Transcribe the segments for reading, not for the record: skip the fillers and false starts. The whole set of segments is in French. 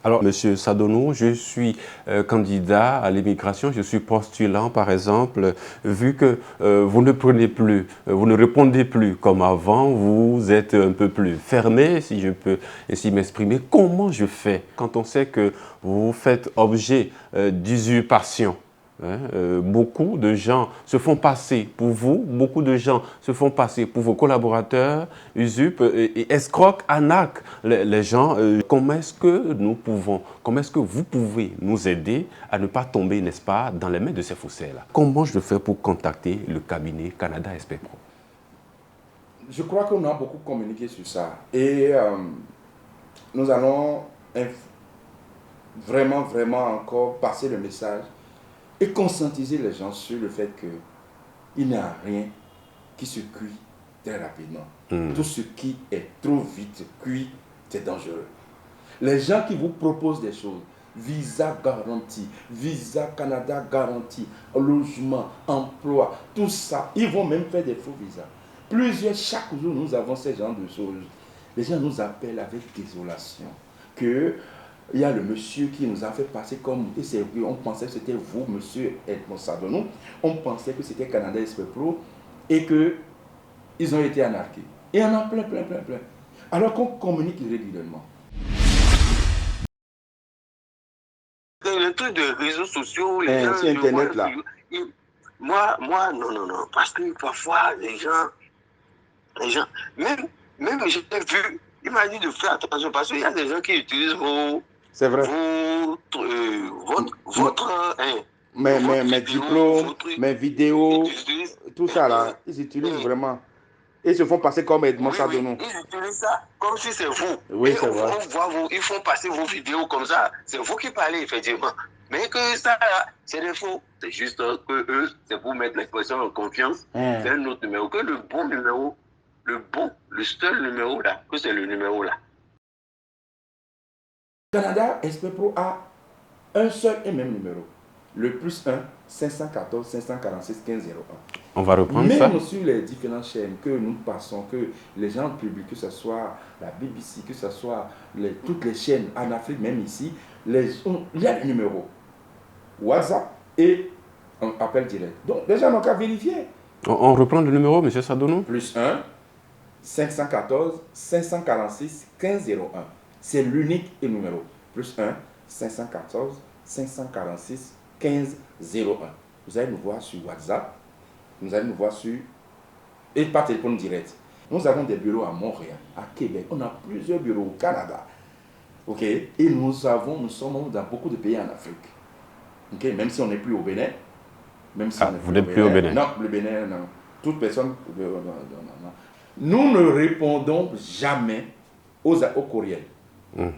Alors, Monsieur Sadonou, je suis candidat à l'immigration, je suis postulant, par exemple, vu que vous ne prenez plus, vous ne répondez plus comme avant, vous êtes un peu plus fermé, si je peux ainsi m'exprimer. Comment je fais quand on sait que vous faites objet d'usurpation? Hein, beaucoup de gens se font passer pour vous, beaucoup de gens se font passer pour vos collaborateurs, usurpent et escroquent, arnaquent les gens. Comment est-ce que nous pouvons, comment est-ce que vous pouvez nous aider à ne pas tomber, n'est-ce pas, dans les mains de ces faussaires-là? Comment je fais pour contacter le cabinet Canada SP Pro? Je crois qu'on a beaucoup communiqué sur ça et nous allons vraiment, vraiment encore passer le message et conscientiser les gens sur le fait qu'il n'y a rien qui se cuit très rapidement. Tout ce qui est trop vite cuit, c'est dangereux. Les gens qui vous proposent des choses, visa garanti, visa Canada garanti, logement, emploi, tout ça, ils vont même faire des faux visas. Chaque jour, nous avons ces genres de choses. Les gens nous appellent avec désolation que il y a le monsieur qui nous a fait passer comme, et on pensait que c'était vous, monsieur Edmond Sadonou, on pensait que c'était Canada SP Pro et qu'ils ont été anarqués. Et on en a plein, plein, plein, plein. Alors qu'on communique régulièrement. Le truc de réseaux sociaux, les gens, sur Internet là. Moi, non. Parce que parfois, les gens, même j'ai vu, il m'a dit de faire attention parce qu'il y a des gens qui utilisent C'est vrai. Mes diplômes, mes vidéos, tout ça là, ils utilisent vraiment. Ils se font passer comme Edmond Sadonou. Ils utilisent ça comme si c'est vous. Oui, c'est vrai. On voit vous, ils font passer vos vidéos comme ça. C'est vous qui parlez, effectivement. Mais que ça, c'est des faux. C'est juste que eux, c'est pour mettre les personnes en confiance. C'est un autre numéro. Que le bon numéro, le seul numéro là, que c'est le numéro là. Canada SP Pro a un seul et même numéro. Le +1 514 546 1501. On va reprendre ça. Même sur les différentes chaînes que nous passons, que les gens publient, que ce soit la BBC, que ce soit toutes les chaînes en Afrique, même ici, il y a des numéros WhatsApp et un appel direct. Donc les gens n'ont qu'à vérifier. On reprend le numéro, M. Sadonou? +1 514 546 1501. C'est l'unique numéro. +1 514 546 1501. Vous allez nous voir sur WhatsApp. Nous allez nous voir sur... Et par téléphone direct. Nous avons des bureaux à Montréal, à Québec. On a plusieurs bureaux au Canada. OK? Et nous sommes dans beaucoup de pays en Afrique. OK? Même si on n'est plus au Bénin. Même si vous n'êtes plus au Bénin? Non, le Bénin, non. Toute personne... Non. Nous ne répondons jamais aux courriels.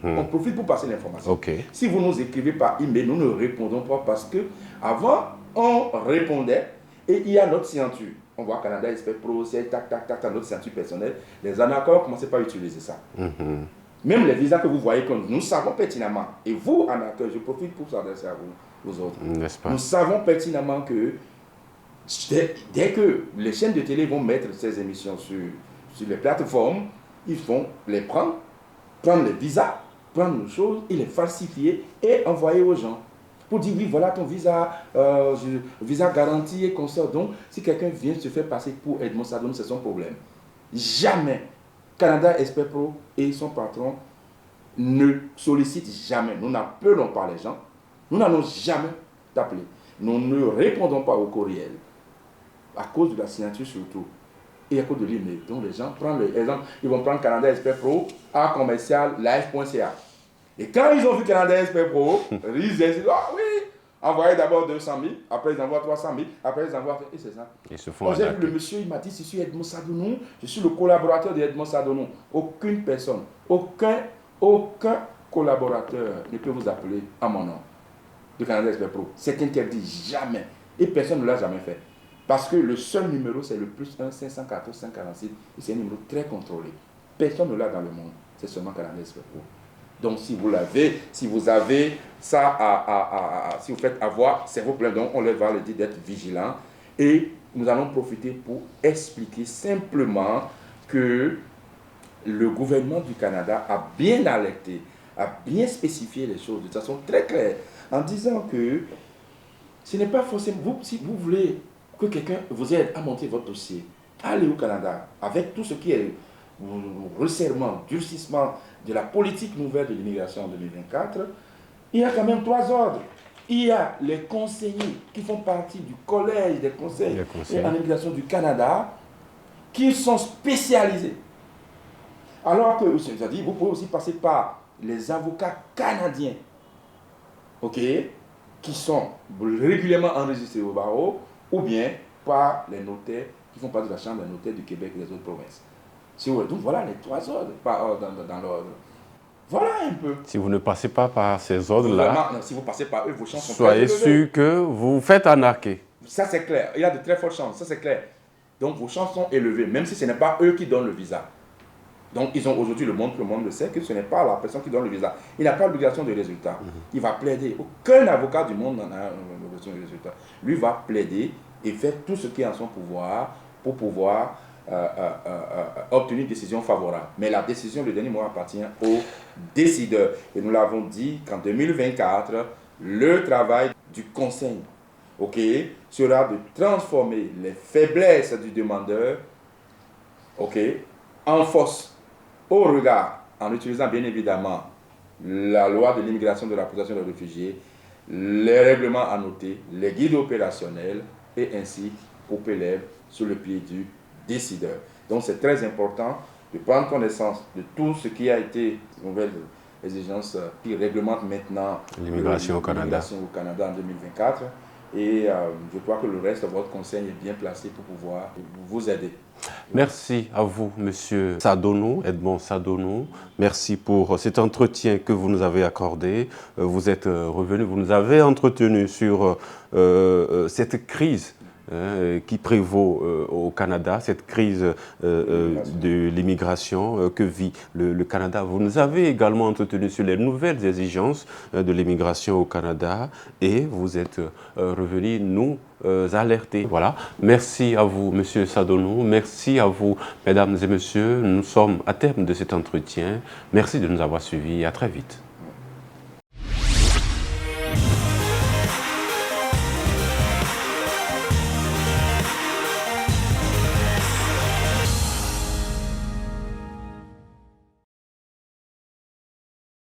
On profite pour passer l'information. Okay. Si vous nous écrivez par email, nous ne répondons pas parce que avant on répondait et il y a notre signature. On voit Canada SP Pro, c'est tac, notre signature personnelle. Les anaccords commencez pas à utiliser ça. Même les visas que vous voyez, comme nous savons pertinemment, et vous, anaccords, je profite pour s'adresser à vous autres. N'est-ce pas? Nous savons pertinemment que dès que les chaînes de télé vont mettre ces émissions sur les plateformes, ils vont les prendre les visas, prendre nos choses et les falsifier et envoyer aux gens. Pour dire, oui, voilà ton visa, visa garanti et consort. Donc, si quelqu'un vient se faire passer pour Edmond Sadonou, c'est son problème. Jamais Canada SP Pro et son patron ne sollicitent jamais. Nous n'appelons pas les gens. Nous n'allons jamais t'appeler. Nous ne répondons pas au courriel. À cause de la signature surtout. Et à cause de l'email. Donc les gens prennent l'exemple, ils vont prendre Canada SP Pro à commercial live.ca. Et quand ils ont vu Canada SP Pro, ils disent, ah oui, envoyez d'abord 200 000, après ils envoient 300 000, après ils envoient... Et c'est ça. Ils se font j'ai vu le monsieur, il m'a dit, je suis Edmond Sadonou, je suis le collaborateur d'Edmond Sadonou. Aucune personne, aucun collaborateur ne peut vous appeler à mon nom de Canada SP Pro. C'est interdit, jamais. Et personne ne l'a jamais fait. Parce que le seul numéro, c'est le +1 514 546. Et c'est un numéro très contrôlé. Personne ne l'a dans le monde. C'est seulement Canada SP Pro. Donc, si vous l'avez, si vous avez ça si vous faites avoir, c'est vos problèmes. Donc, on leur va leur dire d'être vigilants. Et nous allons profiter pour expliquer simplement que le gouvernement du Canada a bien alerté a bien spécifié les choses de façon très claire, en disant que ce n'est pas forcément, si vous voulez que quelqu'un vous aide à monter votre dossier, allez au Canada, avec tout ce qui est resserrement, durcissement de la politique nouvelle de l'immigration en 2024, il y a quand même 3 ordres. Il y a les conseillers qui font partie du collège des conseils en immigration du Canada, qui sont spécialisés. Alors que, c'est-à-dire, vous pouvez aussi passer par les avocats canadiens, ok, qui sont régulièrement enregistrés au barreau, ou bien par les notaires qui font partie de la Chambre des notaires du Québec et des autres provinces. Donc voilà les 3 ordres dans l'ordre. Voilà un peu. Si vous ne passez pas par ces ordres-là, si vous passez par eux, vos chances sont soyez sûr que vous faites arnaquer. Ça c'est clair, il y a de très fortes chances, ça c'est clair. Donc vos chances sont élevées, même si ce n'est pas eux qui donnent le visa. Donc ils ont aujourd'hui le monde le sait que ce n'est pas la personne qui donne le visa. Il n'a pas l'obligation de résultat. Il va plaider. Aucun avocat du monde n'en a l'obligation de résultat. Lui va plaider et faire tout ce qui est en son pouvoir pour pouvoir obtenir une décision favorable. Mais la décision, le dernier mot appartient aux décideurs. Et nous l'avons dit qu'en 2024, le travail du conseil, ok, sera de transformer les faiblesses du demandeur, ok, en force au regard, en utilisant bien évidemment la loi de l'immigration de la protection des réfugiés, les règlements annotés, les guides opérationnels et ainsi opérer sur le pied du décideur. Donc c'est très important de prendre connaissance de tout ce qui a été nouvelle exigence qui réglemente maintenant l'immigration au Canada en 2024. Et je crois que le reste de votre conseil est bien placé pour pouvoir vous aider. Merci à vous, Monsieur Sadonou, Edmond Sadonou. Merci pour cet entretien que vous nous avez accordé. Vous êtes revenu, vous nous avez entretenu sur cette crise qui prévaut au Canada, cette crise de l'immigration que vit le Canada. Vous nous avez également entretenu sur les nouvelles exigences de l'immigration au Canada et vous êtes revenu nous alerter. Voilà. Merci à vous, Monsieur Sadonou. Merci à vous, Mesdames et Messieurs. Nous sommes à terme de cet entretien. Merci de nous avoir suivis. À très vite.